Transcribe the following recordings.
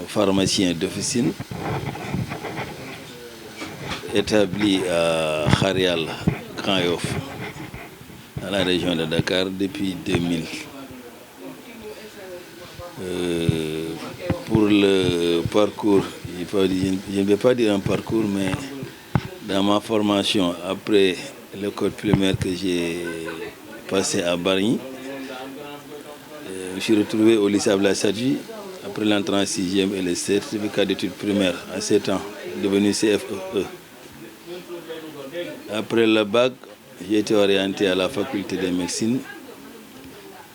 Pharmacien d'officine établi à Kharial, Grand Yoff, dans la région de Dakar depuis 2000. Pour le parcours, je ne vais pas dire un parcours, mais dans ma formation, après l'école primaire que j'ai passée à Bargny, je suis retrouvé au lycée Abdoulaye Sadji. Après l'entrée en 6e et le certificat d'études primaires à 7 ans, devenu CFE. Après le bac, j'ai été orienté à la faculté de médecine,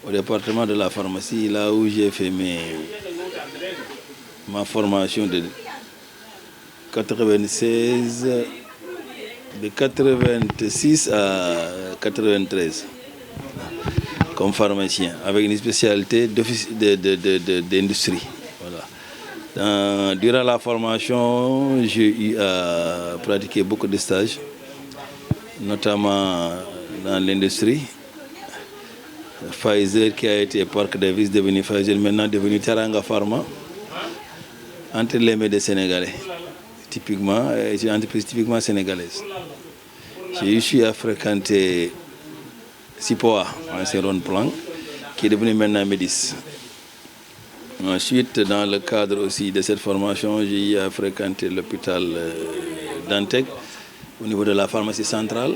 au département de la pharmacie, là où j'ai fait ma formation de 96 à 93 comme pharmacien, avec une spécialité d'industrie. Voilà. Durant la formation, j'ai eu à pratiquer beaucoup de stages, notamment dans l'industrie. Pfizer, qui a été Parc Davis, devenu Pfizer, maintenant devenu Teranga Pharma, entre les mains des Sénégalais, typiquement, c'est une entreprise typiquement sénégalaise. J'ai eu à fréquenter Sipoa, ancien Ron Plan, qui est devenu maintenant Médis. Ensuite, dans le cadre aussi de cette formation, j'ai eu à fréquenter l'hôpital d'Antec, au niveau de la pharmacie centrale.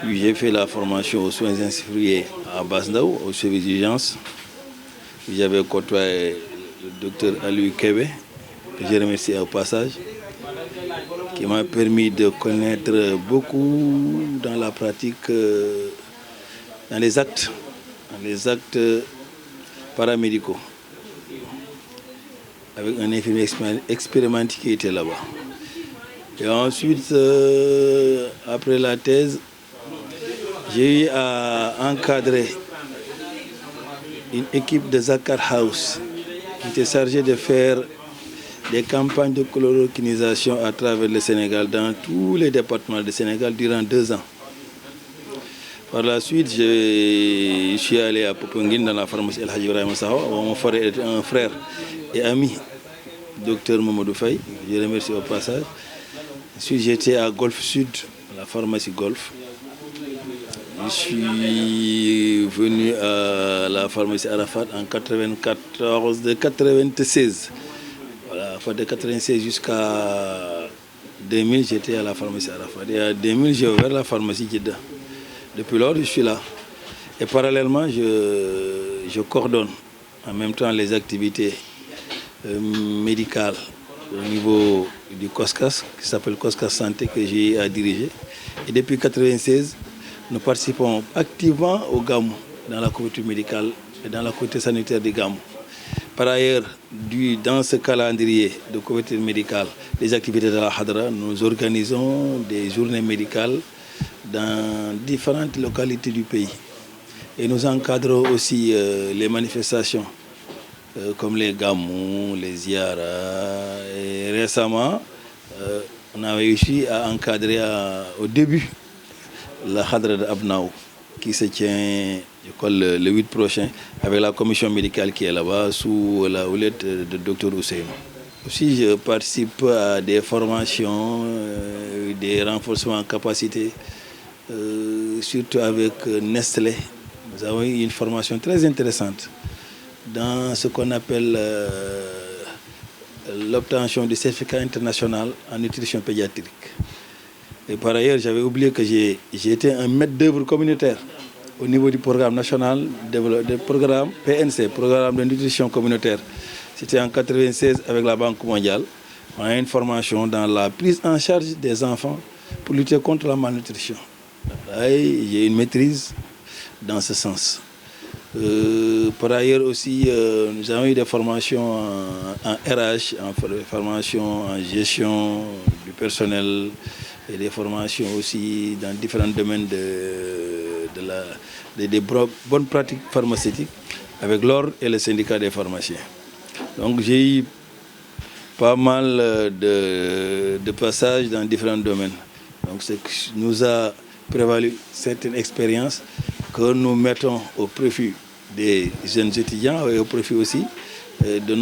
Puis j'ai fait la formation aux soins infirmiers à Basndao, au service d'urgence. J'avais côtoyé le docteur Aliou Kébé, que je remercie au passage, qui m'a permis de connaître beaucoup dans la pratique, dans les actes paramédicaux, avec un infirmier expérimenté qui était là-bas. Et ensuite, après la thèse, j'ai eu à encadrer une équipe de Zakar House qui était chargée de faire des campagnes de chloroquinisation à travers le Sénégal, dans tous les départements du Sénégal durant 2 ans. Par la suite, je suis allé à Popenguine dans la pharmacie El Hadji Ibrahima Sakho, où mon frère était un frère et ami, docteur Mamadou Faye, je remercie au passage. Ensuite, j'étais à Golfe Sud, la pharmacie Golfe. Je suis venu à la pharmacie Arafat en 94, de 96. Voilà, de 96 jusqu'à 2000, j'étais à la pharmacie Arafat. Et à 2000, j'ai ouvert la pharmacie Jeddah. Depuis lors, je suis là. Et parallèlement, je coordonne en même temps les activités médicales au niveau du COSCAS, qui s'appelle COSCAS Santé, que j'ai à diriger. Et depuis 1996, nous participons activement au GAMU, dans la couverture médicale et dans la couverture sanitaire du GAMU. Par ailleurs, dans ce calendrier de couverture médicale, les activités de la Hadra, nous organisons des journées médicales dans différentes localités du pays. Et nous encadrons aussi les manifestations, comme les GAMU, les Ziara. Et récemment, on a réussi à encadrer au début la Hadra d'Abnaou, qui se tient, je crois, le 8 prochain, avec la commission médicale qui est là-bas, sous la houlette de Dr Hussein. Aussi, je participe à des formations, des renforcements en capacité, surtout avec Nestlé. Nous avons eu une formation très intéressante dans ce qu'on appelle l'obtention du certificat international en nutrition pédiatrique. Et par ailleurs, j'avais oublié que j'ai été un maître d'œuvre communautaire au niveau du programme national de programme PNC, programme de nutrition communautaire. C'était en 1996 avec la Banque mondiale. On a une formation dans la prise en charge des enfants pour lutter contre la malnutrition. J'ai une maîtrise dans ce sens. Par ailleurs aussi, nous avons eu des formations en RH, en formation en gestion du personnel et des formations aussi dans différents domaines des bonnes pratiques pharmaceutiques avec l'ordre et le syndicat des pharmaciens. Donc j'ai eu pas mal de passages dans différents domaines. Donc, ce qui nous a prévalu certaines expériences que nous mettons au profit des jeunes étudiants et au profit aussi de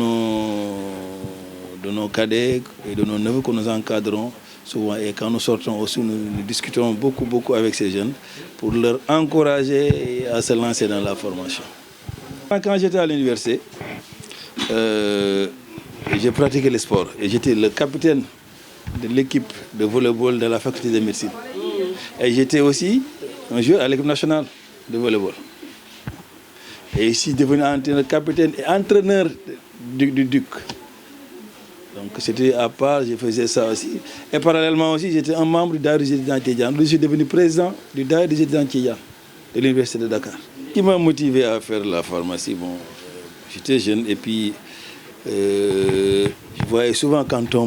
nos cadets et de nos neveux que nous encadrons souvent. Et quand nous sortons aussi, nous discutons beaucoup avec ces jeunes pour leur encourager à se lancer dans la formation. Quand j'étais à l'université, j'ai pratiqué le sport et j'étais le capitaine de l'équipe de volleyball de la faculté de médecine. Et j'étais aussi un joueur à l'équipe nationale de volleyball. Et ici, devenu entraîneur, capitaine et entraîneur du DUC. Donc c'était à part, je faisais ça aussi. Et parallèlement aussi, j'étais un membre du Daïra des étudiants Tidjane. Je suis devenu président du Daïra des étudiants Tidjane de l'université de Dakar. Ce qui m'a motivé à faire la pharmacie, bon, j'étais jeune et puis je voyais souvent quand on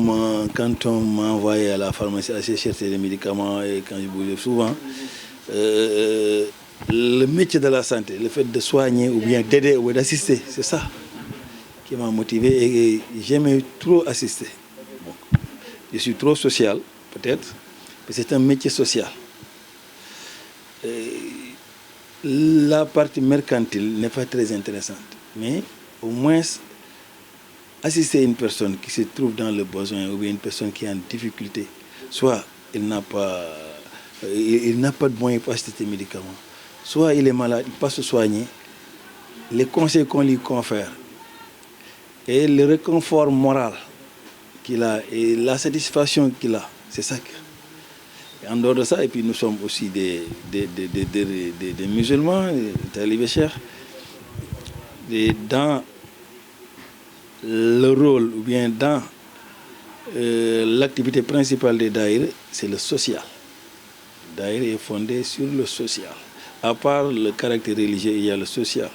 m'envoyait à la pharmacie à chercher des médicaments et quand je bougeais souvent, le métier de la santé, le fait de soigner ou bien d'aider ou d'assister, c'est ça qui m'a motivé et j'aimais trop assister. Bon, je suis trop social, peut-être, mais c'est un métier social. La partie mercantile n'est pas très intéressante, mais au moins assister une personne qui se trouve dans le besoin ou bien une personne qui est en difficulté, soit il n'a pas de moyens pour acheter des médicaments, soit il est malade, il ne peut pas se soigner, les conseils qu'on lui confère et le réconfort moral qu'il a et la satisfaction qu'il a, c'est ça. Et en dehors de ça, et puis nous sommes aussi des musulmans, des talibés chers, dans le rôle ou bien dans l'activité principale des daïres, c'est le social. Le daïre est fondé sur le social. À part le caractère religieux, il y a le social.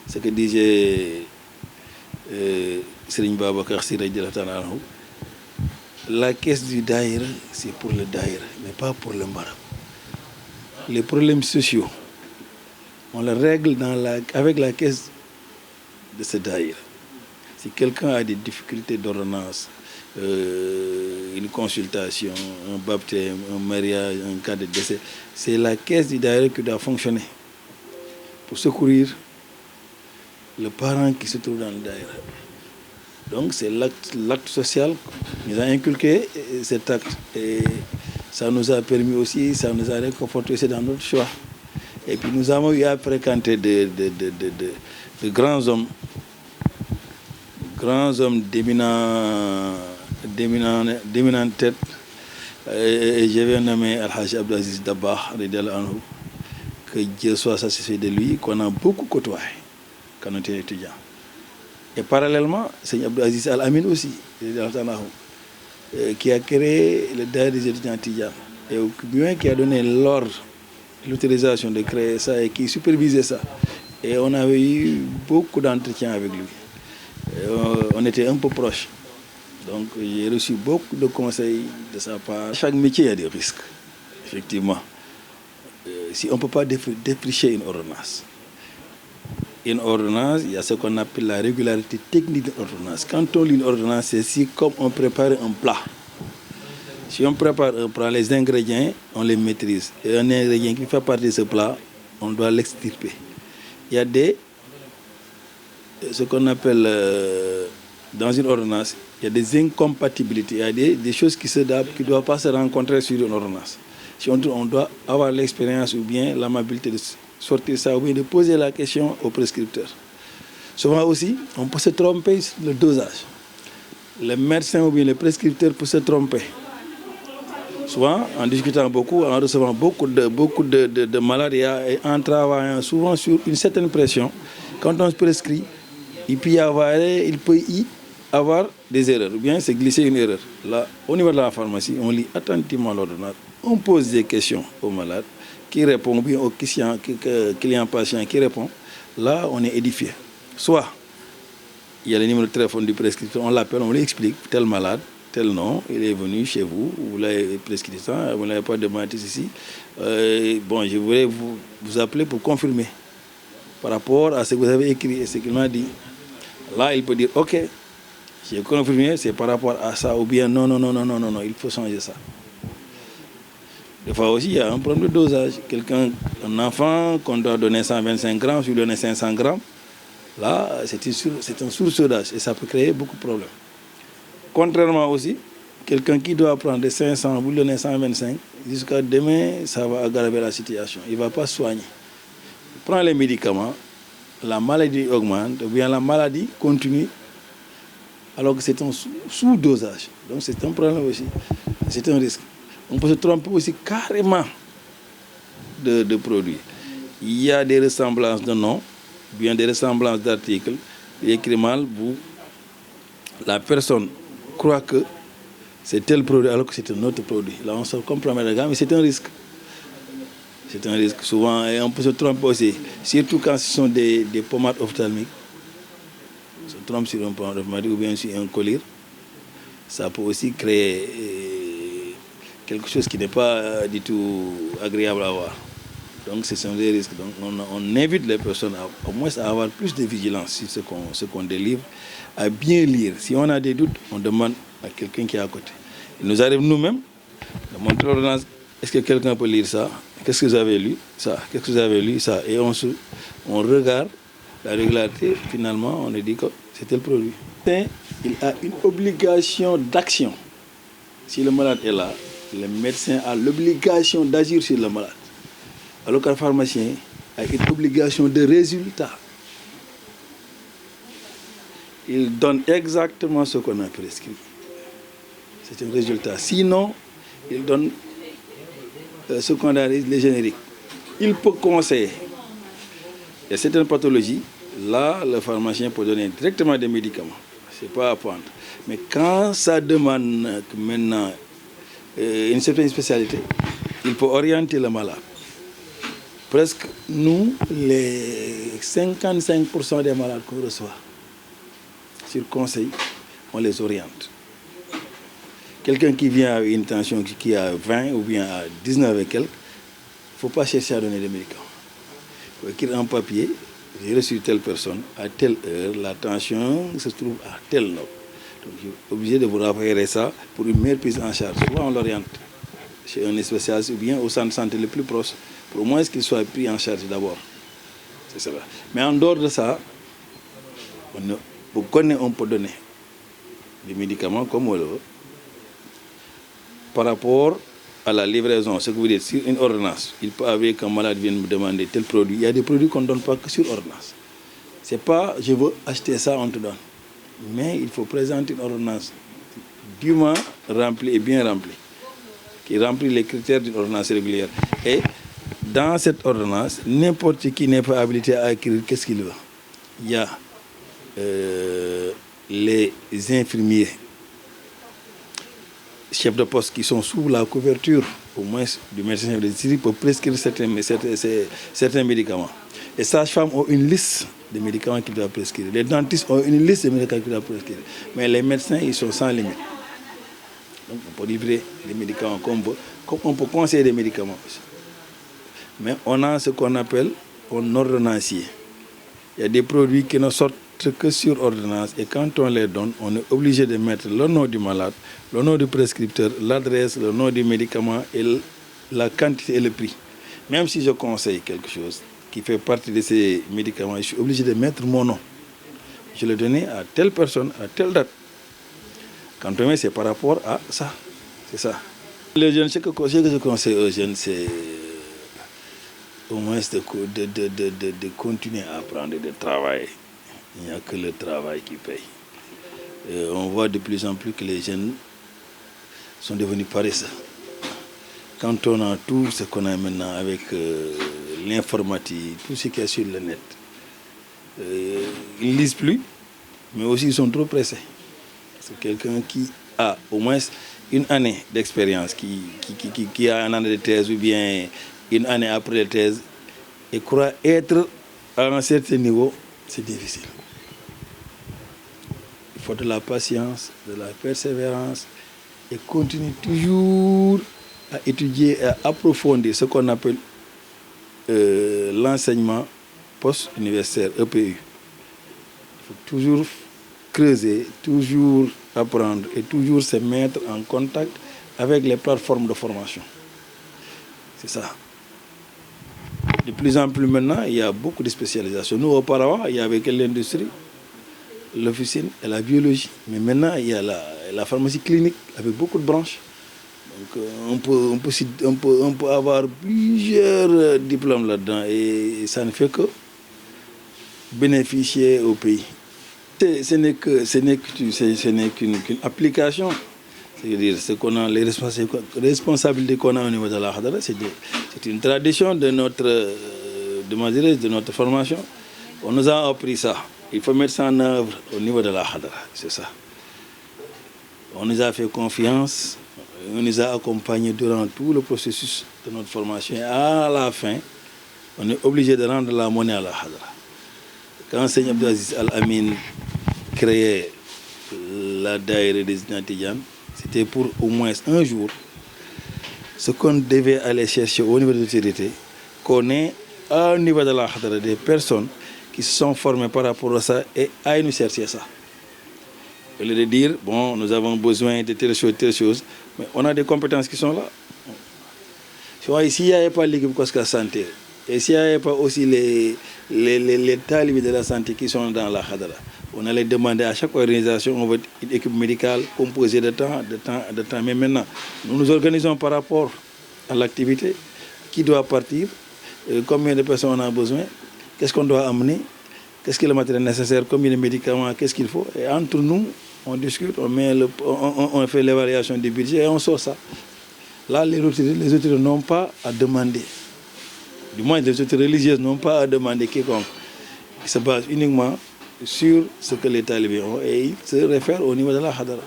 Ce que disait Serigne Babacar Sy radiyallahu ta'ala anhu, la caisse du daïre, c'est pour le daïre, mais pas pour le marabout. Les problèmes sociaux, on les règle avec la caisse de ce daïre. Si quelqu'un a des difficultés d'ordonnance, une consultation, un baptême, un mariage, un cas de décès, c'est la caisse du daïra qui doit fonctionner pour secourir le parent qui se trouve dans le daïra. Donc c'est l'acte social qui nous a inculqué cet acte. Et ça nous a permis aussi, ça nous a réconforté aussi dans notre choix. Et puis nous avons eu à fréquenter de grands hommes d'éminentes têtes. Et je vais nommer Al-Hajj Abdelaziz Dabakh, que Dieu soit satisfait de lui, qu'on a beaucoup côtoyé quand on était étudiant. Et parallèlement, Seigneur Abdelaziz Al-Amin aussi, qui a créé le Daïra des étudiants Tidjane, et qui a donné l'ordre, l'autorisation de créer ça et qui supervisait ça. Et on avait eu beaucoup d'entretiens avec lui. On était un peu proches. Donc j'ai reçu beaucoup de conseils de sa part. Chaque métier a des risques, effectivement. Si on ne peut pas défricher une ordonnance. Une ordonnance, il y a ce qu'on appelle la régularité technique de l'ordonnance. Quand on lit une ordonnance, c'est comme on prépare un plat. Si on prépare un plat, les ingrédients, on les maîtrise. Et un ingrédient qui fait partie de ce plat, on doit l'extirper. Il y a ce qu'on appelle dans une ordonnance, il y a des incompatibilités, il y a des choses qui ne doivent pas se rencontrer sur une ordonnance. Si on doit avoir l'expérience ou bien l'amabilité de sortir ça ou bien de poser la question au prescripteur. Souvent aussi, on peut se tromper sur le dosage. Le médecin ou bien le prescripteur peut se tromper. Souvent, en discutant beaucoup, en recevant beaucoup de malades et en travaillant souvent sur une certaine pression, quand on se prescrit, il peut y avoir des erreurs, ou bien c'est glisser une erreur. Là, au niveau de la pharmacie, on lit attentivement l'ordonnance, on pose des questions aux malades, qui répond, ou bien aux clients patients qui répond. Là, on est édifié. Soit, il y a le numéro de téléphone du prescripteur, on l'appelle, on lui explique, tel malade, tel nom, il est venu chez vous, vous l'avez prescrit ça, vous n'avez pas demandé ici. Bon, je voulais vous appeler pour confirmer par rapport à ce que vous avez écrit et ce qu'il m'a dit. Là, il peut dire, OK, J'ai confirmé, c'est par rapport à ça, ou bien non, non, non, non, non, non, non, il faut changer ça. Des fois aussi, il y a un problème de dosage. Un enfant qu'on doit donner 125 grammes, je lui donne 500 grammes, là, c'est un surdosage et ça peut créer beaucoup de problèmes. Contrairement aussi, quelqu'un qui doit prendre des 500, vous lui donnez 125, jusqu'à demain, ça va aggraver la situation. Il ne va pas soigner. Il prend les médicaments, la maladie augmente, ou bien la maladie continue, alors que c'est un sous-dosage. Donc c'est un problème aussi, c'est un risque. On peut se tromper aussi carrément de produits. Il y a des ressemblances de noms, bien des ressemblances d'articles, écrit mal, la personne croit que c'est tel produit alors que c'est un autre produit. Là, on se compromet le gars, mais c'est un risque. C'est un risque. Souvent, et on peut se tromper aussi, surtout quand ce sont des pommades ophtalmiques. On se trompe sur un pommade ophtalmique ou bien sur un collyre. Ça peut aussi créer quelque chose qui n'est pas du tout agréable à voir. Donc, ce sont des risques. Donc, on invite les personnes au moins à avoir plus de vigilance sur ce qu'on délivre, à bien lire. Si on a des doutes, on demande à quelqu'un qui est à côté. Il nous arrive nous-mêmes de montrer l'ordonnance. Est-ce que quelqu'un peut lire ça? Qu'est-ce que vous avez lu? Ça. Qu'est-ce que vous avez lu? Ça. Et on regarde la régularité. Finalement, on a dit que c'était le produit. Il a une obligation d'action. Si le malade est là, le médecin a l'obligation d'agir sur le malade. Alors qu'un pharmacien a une obligation de résultat. Il donne exactement ce qu'on a prescrit. C'est un résultat. Sinon, il donne ce qu'on a les génériques. Il peut conseiller. Il y a certaines pathologies, là, le pharmacien peut donner directement des médicaments. Ce n'est pas à prendre. Mais quand ça demande maintenant une certaine spécialité, il peut orienter le malade. Presque nous, les 55% des malades qu'on reçoit, sur conseil, on les oriente. Quelqu'un qui vient avec une tension qui a 20 ou bien à 19 et quelques, il ne faut pas chercher à donner des médicaments. Il faut écrire un papier, j'ai reçu telle personne, à telle heure, la tension se trouve à telle note. Donc je suis obligé de vous rappeler ça pour une meilleure prise en charge. Souvent on l'oriente chez un spécialiste ou bien au centre de santé le plus proche, pour au moins qu'il soit pris en charge d'abord. C'est cela. Mais en dehors de ça, on peut donner des médicaments comme on le veut. Par rapport à la livraison, ce que vous dites, sur une ordonnance, il peut arriver qu'un malade vienne me demander tel produit. Il y a des produits qu'on ne donne pas que sur ordonnance. Ce n'est pas je veux acheter ça, on te donne. Mais il faut présenter une ordonnance dûment remplie et bien remplie, qui remplit les critères d'une ordonnance régulière. Et dans cette ordonnance, n'importe qui n'est pas habilité à écrire qu'est-ce qu'il veut. Il y a les infirmiers, chefs de poste qui sont sous la couverture, au moins du médecin chef de district, pour prescrire certains médicaments. Les sages-femmes ont une liste de médicaments qu'ils doivent prescrire. Les dentistes ont une liste de médicaments qu'ils doivent prescrire. Mais les médecins, ils sont sans limite. Donc on peut livrer des médicaments comme on peut conseiller des médicaments aussi. Mais on a ce qu'on appelle un ordonnancier. Il y a des produits qui ne sortent que sur ordonnance et quand on les donne, on est obligé de mettre le nom du malade, le nom du prescripteur, l'adresse, le nom du médicament et la quantité et le prix. Même si je conseille quelque chose qui fait partie de ces médicaments, je suis obligé de mettre mon nom. Je le donnais à telle personne, à telle date. Quand on met, c'est par rapport à ça. C'est ça. Les jeunes, ce que je conseille aux jeunes, c'est au moins de continuer à apprendre, de travailler. Il n'y a que le travail qui paye. On voit de plus en plus que les jeunes sont devenus paresseux. Quand on a tout ce qu'on a maintenant avec l'informatique, tout ce qui est sur le net, ils ne lisent plus, mais aussi ils sont trop pressés. C'est quelqu'un qui a au moins une année d'expérience, qui a un an de thèse ou bien une année après la thèse, et croit être à un certain niveau, c'est difficile. Il faut de la patience, de la persévérance et continuer toujours à étudier et à approfondir ce qu'on appelle l'enseignement post-universitaire, EPU. Il faut toujours creuser, toujours apprendre et toujours se mettre en contact avec les plateformes de formation. C'est ça. De plus en plus maintenant, il y a beaucoup de spécialisations. Nous, auparavant, il y avait que l'industrie, l'officine et la biologie. Mais maintenant, il y a la pharmacie clinique avec beaucoup de branches. Donc, on peut avoir plusieurs diplômes là-dedans et ça ne fait que bénéficier au pays. Ce n'est qu'une application. C'est-à-dire ce qu'on a, les responsabilités qu'on a au niveau de la Hadara, c'est une tradition de notre formation. On nous a appris ça. Il faut mettre ça en œuvre au niveau de la Hadara, c'est ça. On nous a fait confiance, on nous a accompagnés durant tout le processus de notre formation. Et à la fin, on est obligé de rendre la monnaie à la Hadara. Quand Seigneur Abdelaziz Al-Amin créait la daïra des Tidjanes, c'était pour au moins un jour ce qu'on devait aller chercher au niveau de l'autorité, qu'on ait au niveau de la Hadara des personnes qui se sont formées par rapport à ça et à nous chercher ça. Au lieu de dire, bon, nous avons besoin de telle chose, mais on a des compétences qui sont là. S'il n'y avait pas l'équipe Koska Santé, et s'il n'y avait pas aussi les talibés de la santé qui sont dans la Hadara, on allait demander à chaque organisation une équipe médicale composée de temps. Mais maintenant, nous nous organisons par rapport à l'activité, qui doit partir, combien de personnes on a besoin, qu'est-ce qu'on doit amener, qu'est-ce qui est le matériel nécessaire, combien de médicaments, qu'est-ce qu'il faut. Et entre nous, on discute, on fait l'évaluation du budget et on sort ça. Là, les autorités n'ont pas à demander. Du moins, les autorités religieuses n'ont pas à demander quiconque. Ils se basent uniquement sur ce que les talibés ont et ils se réfèrent au niveau de la Hadara.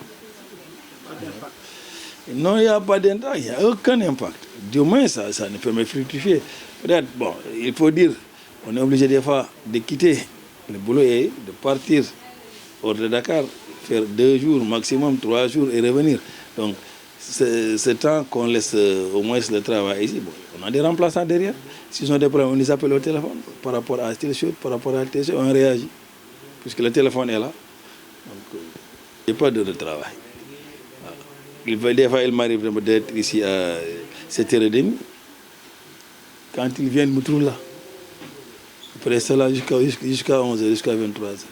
Non, il n'y a pas d'impact, il n'y a aucun impact. Du moins, ça ne peut me fructifier. Peut-être, bon, il faut dire, on est obligé des fois de quitter le boulot et de partir hors de Dakar, faire 2 jours, maximum 3 jours et revenir. Donc, ce temps qu'on laisse au moins le travail ici, bon, on a des remplaçants derrière. S'ils ont des problèmes, on les appelle au téléphone par rapport à telle chose, par rapport à telle chose, on réagit. Puisque le téléphone est là. Donc, il n'y a pas de travail. Des fois, il m'arrive d'être ici à 7h30. Quand ils viennent, ils me trouvent là. Après cela, jusqu'à 11h, jusqu'à 23h.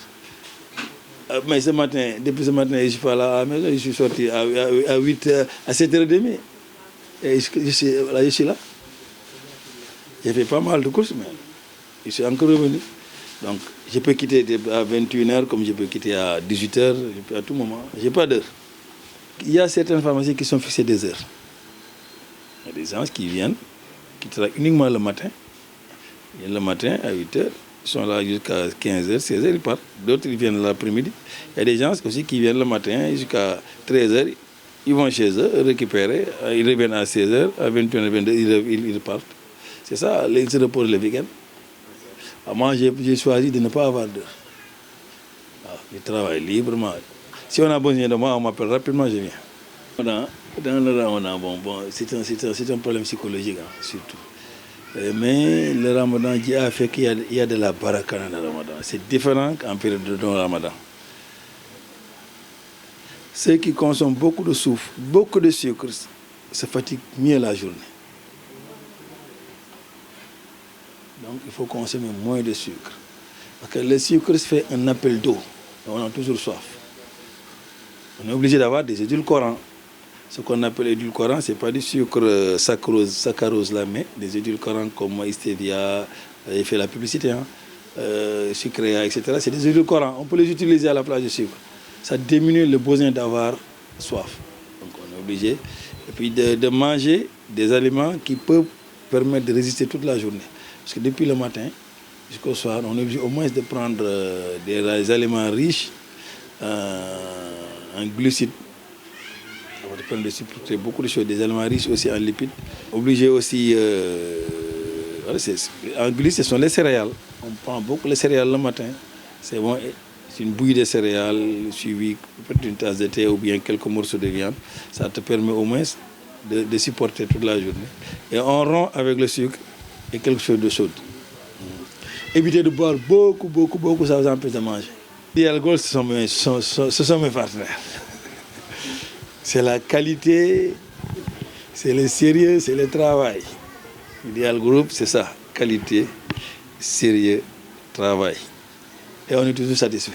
Mais ce matin, depuis ce matin, je suis pas là à la maison, je suis sorti à 7h30. Et je suis là. J'ai fait pas mal de courses, mais je suis encore revenu. Donc, je peux quitter à 21h comme je peux quitter à 18h, à tout moment. Je n'ai pas d'heure. Il y a certaines pharmacies qui sont fixées des heures. Il y a des gens qui viennent, qui travaillent uniquement le matin. Ils viennent le matin à 8h, ils sont là jusqu'à 15h, 16h, ils partent. D'autres, ils viennent l'après-midi. Il y a des gens aussi qui viennent le matin jusqu'à 13h. Ils vont chez eux, récupérer, ils reviennent à 16h, à 21h, 22h, ils repartent. C'est ça, ils se reposent le week-end. Moi, j'ai choisi de ne pas avoir d'heure. Je travaille librement. Si on a besoin de moi, on m'appelle rapidement, je viens. Dans le ramadan, c'est un problème psychologique, hein, surtout. Mais le ramadan, Dieu a fait qu'il y a de la baraka dans le ramadan. C'est différent qu'en période de ramadan. Ceux qui consomment beaucoup de soufre, beaucoup de sucre, se fatiguent mieux la journée. Donc il faut consommer moins de sucre. Parce que le sucre fait un appel d'eau. On a toujours soif. On est obligé d'avoir des édulcorants. Ce qu'on appelle édulcorant, ce n'est pas du sucre saccharose là, mais des édulcorants comme stevia, il fait la publicité, hein, sucréa, etc. C'est des édulcorants. On peut les utiliser à la place du sucre. Ça diminue le besoin d'avoir soif. Donc on est obligé. Et puis de manger des aliments qui peuvent permettre de résister toute la journée. Parce que depuis le matin jusqu'au soir, on est obligé au moins de prendre des aliments riches en glucides. On va prendre beaucoup de choses, des aliments riches aussi en lipides. Obligé aussi, en glucides, ce sont les céréales. On prend beaucoup les céréales le matin. C'est bon, c'est une bouillie de céréales suivie d'une tasse de thé ou bien quelques morceaux de viande. Ça te permet au moins de supporter toute la journée. Et on rompt avec le sucre et quelque chose de chaud. Évitez de boire beaucoup, ça vous empêche de manger. Ideal Gold, ce sont mes partenaires. C'est la qualité, c'est le sérieux, c'est le travail. Ideal Group, c'est ça, qualité, sérieux, travail. Et on est toujours satisfait.